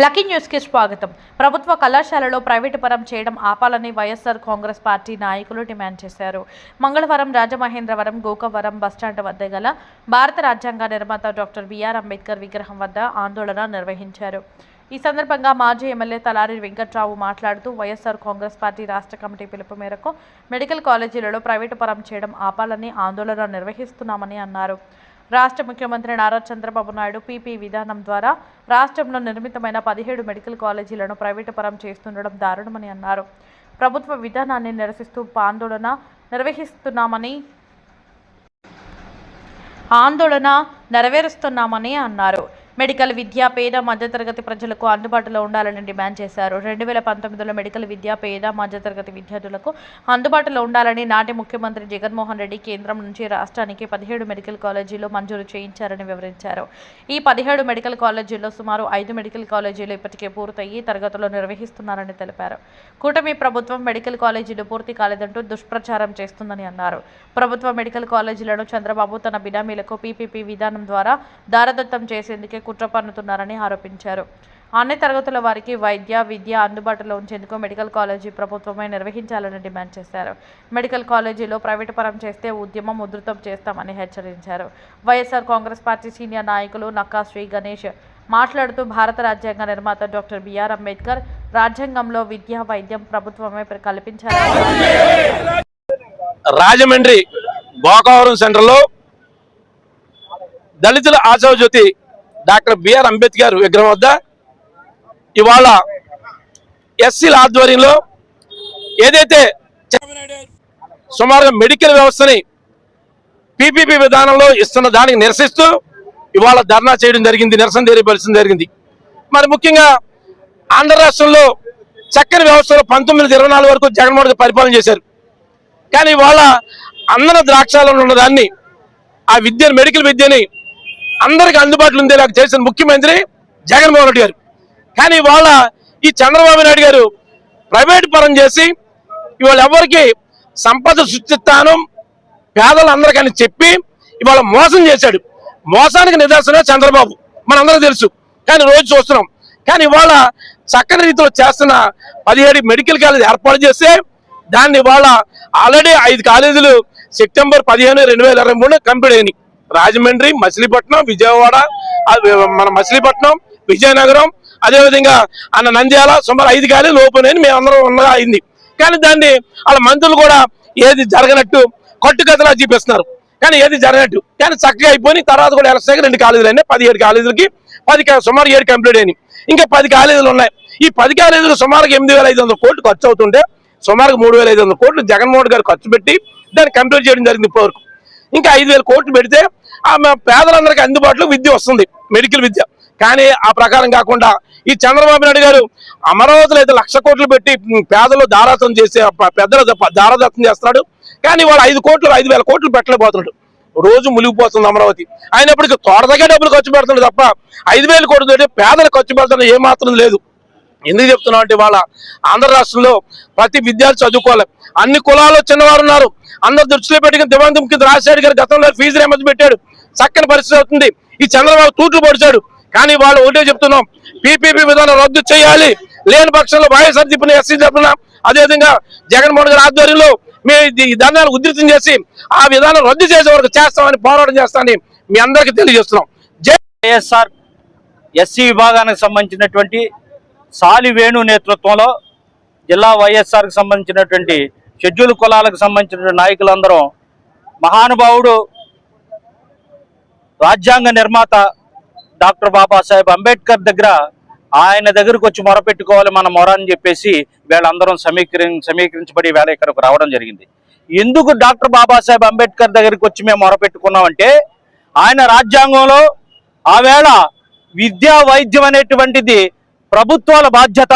Lucky news కి స్వాగతం. ప్రభుత్వ కళాశాలలో ప్రైవేటు పరం చేయడం ఆపాలని వైఎస్ఆర్ కాంగ్రెస్ పార్టీ నాయకులు డిమాండ్ చేశారు. మంగళవారం రాజమహేంద్రవరం గోకవరం బస్టాండ్ వద్ద గల భారత రాజ్యాంగ నిర్మాత డాక్టర్ బిఆర్ అంబేద్కర్ విగ్రహం వద్ద ఆందోళన నిర్వహించారు. ఈ సందర్భంగా మాజీ ఎమ్మెల్యే తలారి వెంకట్రావు మాట్లాడుతూ వైఎస్ఆర్ కాంగ్రెస్ పార్టీ రాష్ట్ర కమిటీ పిలుపు మేరకు మెడికల్ కాలేజీలలో ప్రైవేటు పరం చేయడం ఆపాలని ఆందోళన నిర్వహిస్తున్నామని అన్నారు. రాష్ట్ర ముఖ్యమంత్రి నారా చంద్రబాబు నాయుడు పీపీ విధానం ద్వారా రాష్ట్రంలో నిర్మితమైన 17 మెడికల్ కాలేజీలను ప్రైవేటు పరం చేస్తుండడం దారుణమని అన్నారు. ప్రభుత్వ విధానాన్ని నిరసిస్తూ ఆందోళన నెరవేరుస్తున్నామని అన్నారు. మెడికల్ విద్య పేద మధ్యతరగతి ప్రజలకు అందుబాటులో ఉండాలని డిమాండ్ చేశారు. 2019లో మెడికల్ విద్య పేద మధ్యతరగతి విద్యార్థులకు అందుబాటులో ఉండాలని నాటి ముఖ్యమంత్రి జగన్మోహన్ రెడ్డి కేంద్రం నుంచి రాష్ట్రానికి 17 మెడికల్ కాలేజీలు మంజూరు చేయించారని వివరించారు. ఈ 17 మెడికల్ కాలేజీల్లో సుమారు 5 మెడికల్ కాలేజీలు ఇప్పటికే పూర్తయ్యి తరగతులు నిర్వహిస్తున్నారని తెలిపారు. కూటమి ప్రభుత్వం మెడికల్ కాలేజీలు పూర్తి కాలేదంటూ దుష్ప్రచారం చేస్తుందని అన్నారు. ప్రభుత్వ మెడికల్ కాలేజీలను చంద్రబాబు తన బినామీలకు పీపీపీ విధానం ద్వారా దారదత్తం చేసేందుకే కుట్ర పన్నుతున్నారని ఆరోపించారు. అన్ని తరగతుల వారికి వైద్య విద్య అందుబాటులో ఉంచేందుకు మెడికల్ కాలేజీ ప్రభుత్వమే నిర్వహించాలని డిమాండ్ చేశారు. మెడికల్ కాలేజీలో ప్రైవేటు పరం చేస్తే ఉద్యమం ఉధృతం చేస్తామని హెచ్చరించారు. వైఎస్ఆర్ కాంగ్రెస్ పార్టీ సీనియర్ నాయకులు నక్కా శ్రీ గణేష్ మాట్లాడుతూ భారత రాజ్యాంగ నిర్మాత డాక్టర్ బిఆర్ అంబేద్కర్ రాజ్యాంగంలో విద్య వైద్యం ప్రభుత్వమే కల్పించాలని రాజమండ్రి గోకవరం సెంటర్లో దళితుల ఆశాజ్యోతి డాక్టర్ బిఆర్ అంబేద్కర్ విగ్రహం వద్ద ఇవాళ ఎస్సీల ఆధ్వర్యంలో ఏదైతే సుమారుగా మెడికల్ వ్యవస్థని పీపీపీ విధానంలో ఇస్తున్న దానికి నిరసిస్తూ ఇవాళ ధర్నా చేయడం జరిగింది, నిరసన తెలియపరచడం జరిగింది. మరి ముఖ్యంగా ఆంధ్ర రాష్ట్రంలో చక్కని వ్యవస్థలో 1924 వరకు జగన్మోహన్ రెడ్డి పరిపాలన చేశారు. కానీ ఇవాళ అందరి ద్రాక్షాలలో ఉన్నదాన్ని ఆ విద్యను మెడికల్ విద్యని అందరికి అందుబాటులో ఉండేలా చేసిన ముఖ్యమంత్రి జగన్మోహన్ రెడ్డి గారు. కానీ ఇవాళ ఈ చంద్రబాబు నాయుడు గారు ప్రైవేట్ పరం చేసి ఇవాళ ఎవరికి సంపద సృష్టిస్తాను పేదలందరికని చెప్పి ఇవాళ మోసం చేశాడు. మోసానికి నిదర్శనం చంద్రబాబు మనందరికీ తెలుసు. కానీ రోజు చూస్తున్నాం. కానీ ఇవాళ చక్కని రీతిలో చేస్తున్న 17 మెడికల్ కాలేజ్ ఏర్పాటు చేస్తే దాన్ని ఇవాళ ఆల్రెడీ 5 కాలేజీలు సెప్టెంబర్ 15, 2023 కంప్లీట్ అయినాయి. రాజమండ్రి, మచిలీపట్నం, విజయవాడ, మన మచిలీపట్నం, విజయనగరం, అదేవిధంగా అన్న నంద్యాల సుమారు 5 కాలేజీలు ఓపెన్ అయిన మేమందరం ఉన్నగా అయింది. కానీ దాన్ని వాళ్ళ మంత్రులు కూడా ఏది జరగనట్టు కట్టుకథలా చూపిస్తున్నారు. కానీ ఏది జరగనట్టు కానీ చక్కగా అయిపోయి తర్వాత కూడా ఎలక్షన్ 2 కాలేజీలు అయినాయి. 17 కాలేజీలకి సుమారు 7 కంప్లీట్ అయినాయి. ఇంకా 10 కాలేజీలు ఉన్నాయి. ఈ 10 కాలేజీలు సుమారుగా 8,500 కోట్లు ఖర్చు అవుతుంటే సుమారుగా 3,500 కోట్లు జగన్మోహన్ గారు ఖర్చు పెట్టి దాన్ని కంప్లీట్ చేయడం జరిగింది. ఇప్పటివరకు ఇంకా 5,000 కోట్లు పెడితే పేదలందరికీ అందుబాటులో విద్య వస్తుంది, మెడికల్ విద్య. కానీ ఆ ప్రకారం కాకుండా ఈ చంద్రబాబు నాయుడు గారు అమరావతిలో అయితే 1,00,000 కోట్లు పెట్టి పేదలు దారాదత్తం చేసే పెద్దలు దారాదత్తం చేస్తున్నాడు. కానీ వాళ్ళు 5,000 కోట్లు పెట్టలేకపోతున్నాడు. రోజు మునిగిపోతుంది అమరావతి. అయినప్పటికీ తోటదగే డబ్బులు ఖర్చు పెడుతున్నాడు తప్ప 5,000 కోట్లు పెట్టి పేదలు ఖర్చు పెడుతున్న ఏమాత్రం లేదు. ఎందుకు చెప్తున్నాం అంటే వాళ్ళ ఆంధ్ర రాష్ట్రంలో ప్రతి విద్యార్థి చదువుకోవాలి. అన్ని కులాల్లో చిన్నవారు ఉన్నారు. అందరు దృష్టిలో పెట్టుకుని దివంగత ముఖ్యమంత్రి రాజశేఖర్ గారు గతంలో ఫీజు రేమతి పెట్టాడు. చక్కని పరిస్థితి అవుతుంది. ఈ చంద్రబాబు తూట్లు పొడిచాడు. కానీ వాళ్ళు ఒకటే చెప్తున్నాం, పీపీపీ విధానం రద్దు చేయాలి. లేని పక్షంలో వైఎస్ఆర్ చెప్పిన ఎస్సీ చెప్పిన అదేవిధంగా జగన్మోహన్ గారి ఆధ్వర్యంలో మేము ఈ ధర్నాలు ఉధృతం చేసి ఆ విధానం రద్దు చేసే వరకు చేస్తామని పోరాటం చేస్తామని మీ అందరికీ తెలియజేస్తున్నాం. వైఎస్ఆర్ ఎస్సీ విభాగానికి సంబంధించినటువంటి సాలి వేణు నేతృత్వంలో జిల్లా వైఎస్ఆర్కి సంబంధించినటువంటి షెడ్యూల్ కులాలకు సంబంధించిన నాయకులందరం మహానుభావుడు రాజ్యాంగ నిర్మాత డాక్టర్ బాబాసాహెబ్ అంబేద్కర్ దగ్గర ఆయన దగ్గరకు వచ్చి మొరపెట్టుకోవాలి మన మొర అని చెప్పేసి వీళ్ళందరం సమీకరించబడి వేళ ఇక్కడికి రావడం జరిగింది. ఎందుకు డాక్టర్ బాబాసాహెబ్ అంబేద్కర్ దగ్గరికి వచ్చి మేము మొరపెట్టుకున్నామంటే ఆయన రాజ్యాంగంలో ఆవేళ విద్యా వైద్యం అనేటువంటిది ప్రభుత్వాల బాధ్యత.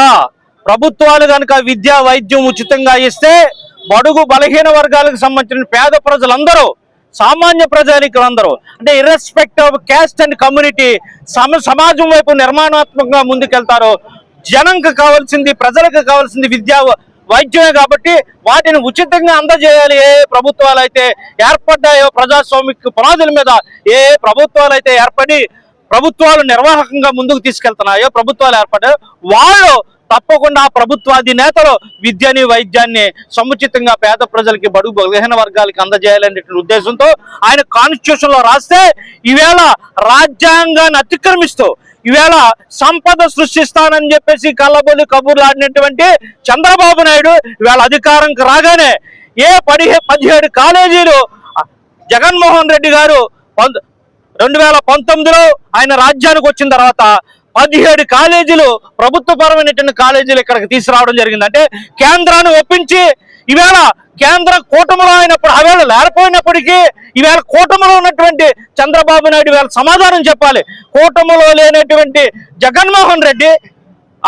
ప్రభుత్వాలు కనుక విద్యా వైద్యం ఉచితంగా ఇస్తే బడుగు బలహీన వర్గాలకు సంబంధించిన పేద ప్రజలందరూ సామాన్య ప్రజానికులందరూ అంటే irrespective of caste and community సమాజం వైపు నిర్మాణాత్మకంగా ముందుకెళ్తారు. జనంకి కావాల్సింది, ప్రజలకు కావాల్సింది విద్యా వైద్యమే. కాబట్టి వాటిని ఉచితంగా అందజేయాలి. ఏ ప్రభుత్వాలు అయితే ఏర్పడ్డాయో ప్రజాస్వామిక పునాదుల మీద ఏ ప్రభుత్వాలు అయితే ఏర్పడి ప్రభుత్వాలు నిర్వాహకంగా ముందుకు తీసుకెళ్తున్నాయో, ప్రభుత్వాలు ఏర్పడాయో, వాళ్ళు తప్పకుండా ప్రభుత్వాది నేతలు విద్యని వైద్యాన్ని సముచితంగా పేద ప్రజలకి, బడుగు బలహీన వర్గాలకి అందజేయాలనే ఉద్దేశంతో ఆయన కాన్స్టిట్యూషన్ లో రాస్తే ఈవేళ రాజ్యాంగాన్ని అతిక్రమిస్తూ ఈవేళ సంపద సృష్టిస్తానని చెప్పేసి కళ్ళబొల్లి కబుర్లు ఆడినటువంటి చంద్రబాబు నాయుడు ఈవేళ అధికారంకి రాగానే 17 కాలేజీలు జగన్మోహన్ రెడ్డి గారు 2019లో ఆయన రాజ్యానికి వచ్చిన తర్వాత 17 కాలేజీలు ప్రభుత్వపరమైనటువంటి కాలేజీలు ఇక్కడికి తీసుకురావడం జరిగింది. అంటే కేంద్రాన్ని ఒప్పించి ఈవేళ కేంద్ర కూటమిలో అయినప్పుడు ఆవేళ లేకపోయినప్పటికీ ఈవేళ కూటమిలో ఉన్నటువంటి చంద్రబాబు నాయుడు వేళ సమాధానం చెప్పాలి. కూటమిలో లేనటువంటి జగన్మోహన్ రెడ్డి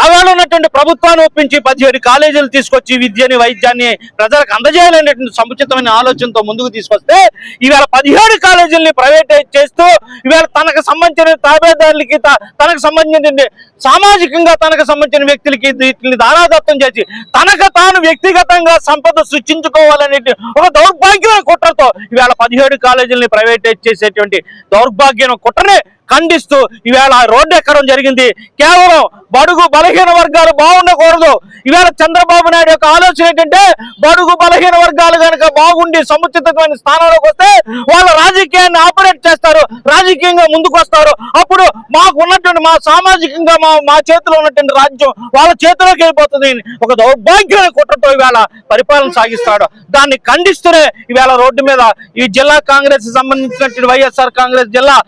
ఆవేళ ఉన్నటువంటి ప్రభుత్వాన్ని ఒప్పించి 17 కాలేజీలు తీసుకొచ్చి విద్యని వైద్యాన్ని ప్రజలకు అందజేయాలనేటువంటి సముచితమైన ఆలోచనతో ముందుకు తీసుకొస్తే ఈవేళ 17 కాలేజీలని ప్రైవేటైజ్ చేస్తూ ఈవేళ తనకు సంబంధించిన తాబేదారులకి, తనకు సంబంధించిన సామాజికంగా తనకు సంబంధించిన వ్యక్తులకి వీటిని దారాదత్తం చేసి తనకు తాను వ్యక్తిగతంగా సంపద సృష్టించుకోవాలనే ఒక దౌర్భాగ్యమైన కుట్రతో ఈవేళ 17 కాలేజీలని ప్రైవేటైజ్ చేసేటువంటి దౌర్భాగ్యమైన కుట్రనే ఖండిస్తూ ఈవేళ రోడ్డు ఎక్కడం జరిగింది. కేవలం బడుగు బలహీన వర్గాలు బాగుండకూడదు. ఈవేళ చంద్రబాబు నాయుడు యొక్క ఆలోచన ఏంటంటే బడుగు బలహీన వర్గాలు కనుక బాగుండి సముచితమైన స్థానంలోకి వస్తే వాళ్ళ రాజకీయాన్ని ఆపరేట్ చేస్తారు, రాజకీయంగా ముందుకు వస్తారు. అప్పుడు మాకు ఉన్నటువంటి మా సామాజికంగా మా చేతిలో ఉన్నటువంటి రాజ్యం వాళ్ళ చేతిలోకి వెళ్ళిపోతుంది. ఒక దౌర్భాగ్యమైన కుట్రతో ఈవేళ పరిపాలన సాగిస్తాడు. దాన్ని ఖండిస్తూనే ఈవేళ రోడ్డు మీద ఈ జిల్లా కాంగ్రెస్ సంబంధించినటువంటి వైఎస్ఆర్ కాంగ్రెస్ జిల్లా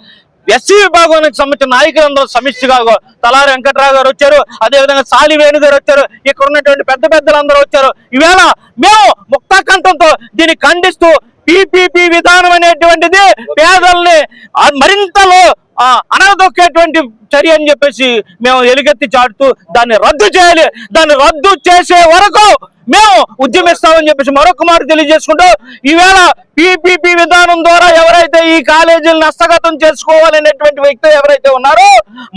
ఎస్సీ విభాగానికి సంబంధించిన నాయకులందరూ సమిష్టిగా తలారి వెంకట్రావు గారు వచ్చారు, అదేవిధంగా సాలి వేణు గారు వచ్చారు, ఇక్కడ ఉన్నటువంటి పెద్దలందరూ వచ్చారు. ఈవేళ మేము ముక్తాకంఠంతో దీన్ని ఖండిస్తూ పీపీపీ విధానం అనేటువంటిది పేదల్ని మరింతలో అనగదొక్కేటువంటి చర్య అని చెప్పేసి మేము ఎలుగెత్తి చాటుతూ దాన్ని రద్దు చేయాలి. దాన్ని రద్దు చేసే వరకు మేము ఉద్యమిస్తామని చెప్పేసి మరొక మాట తెలియజేసుకుంటూ ఈవేళ పీపీపీ విధానం ద్వారా ఎవరైతే ఈ కాలేజీలను హస్తగతం చేసుకోవాలనేటువంటి వ్యక్తులు ఎవరైతే ఉన్నారో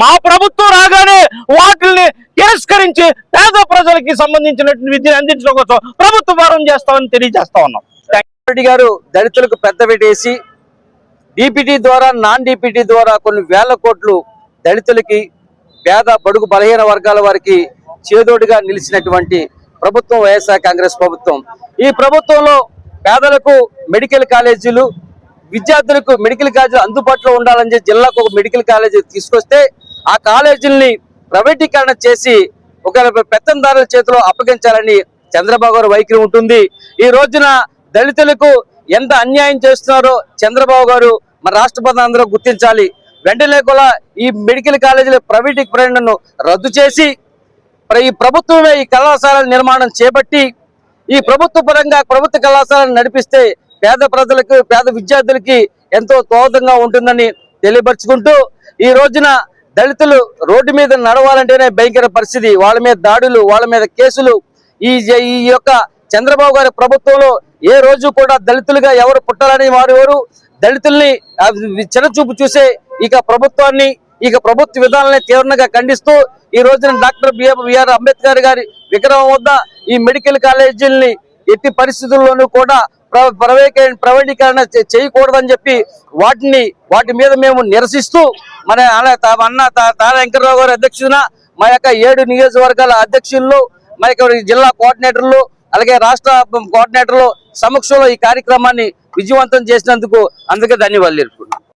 మా ప్రభుత్వం రాగానే వాటిని తిరస్కరించి పేద ప్రజలకి సంబంధించినటువంటి విద్యను అందించడం కోసం ప్రభుత్వ భారం చేస్తామని తెలియజేస్తా ఉన్నాం. రెడ్డి గారు దళితులకు పెద్దపీటేసి డిపిటి ద్వారా, నాన్ డిపిటి ద్వారా కొన్ని వేల కోట్లు దళితులకి, పేద బడుగు బలహీన వర్గాల వారికి చేదోడుగా నిలిచినటువంటి ప్రభుత్వం వైఎస్ఆర్ కాంగ్రెస్ ప్రభుత్వం. ఈ ప్రభుత్వంలో పేదలకు మెడికల్ కాలేజీలు, విద్యార్థులకు మెడికల్ కాలేజీలు అందుబాటులో ఉండాలని చెప్పి జిల్లాకు ఒక మెడికల్ కాలేజీ తీసుకొస్తే ఆ కాలేజీలని ప్రైవేటీకరణ చేసి ఒక పెత్తందారుల చేతిలో అప్పగించాలని చంద్రబాబు గారు వైఖరి ఉంటుంది. ఈ రోజున దళితులకు ఎంత అన్యాయం చేస్తున్నారో చంద్రబాబు గారు మన రాష్ట్రపతి అందరూ గుర్తించాలి. వెంటనే కూడా ఈ మెడికల్ కాలేజీల ప్రైవేటీకరణను రద్దు చేసి ఈ ప్రభుత్వమే ఈ కళాశాలల నిర్మాణం చేపట్టి ఈ ప్రభుత్వ పరంగా ప్రభుత్వ కళాశాలను నడిపిస్తే పేద ప్రజలకు, పేద విద్యార్థులకి ఎంతో దోహదంగా ఉంటుందని తెలియపరుచుకుంటూ ఈ రోజున దళితులు రోడ్డు మీద నడవాలంటేనే భయంకర పరిస్థితి. వాళ్ళ మీద దాడులు, వాళ్ళ మీద కేసులు. ఈ యొక్క చంద్రబాబు గారి ప్రభుత్వంలో ఏ రోజు కూడా దళితులుగా ఎవరు పుట్టాలని వారు దళితుల్ని చిన్నచూపు చూసే ప్రభుత్వ విధానాన్ని తీవ్రంగా ఖండిస్తూ ఈ రోజున డాక్టర్ బిఆర్ అంబేద్కర్ గారి విగ్రహం వద్ద ఈ మెడికల్ కాలేజీలని ఎట్టి పరిస్థితుల్లోనూ కూడా ప్రైవేటీకరణ చేయకూడదని చెప్పి వాటి మీద మేము నిరసిస్తూ మన అన్న తార వెంకటరావు గారి అధ్యక్షున మా యొక్క 7 నియోజకవర్గాల అధ్యక్షులు, మా యొక్క జిల్లా కోఆర్డినేటర్లు, అలాగే రాష్ట్ర కోఆర్డినేటర్లు సమక్షంలో ఈ కార్యక్రమాన్ని విజయవంతం చేసినందుకు అందుకే ధన్యవాదాలు తెలుపుకుంటున్నాను.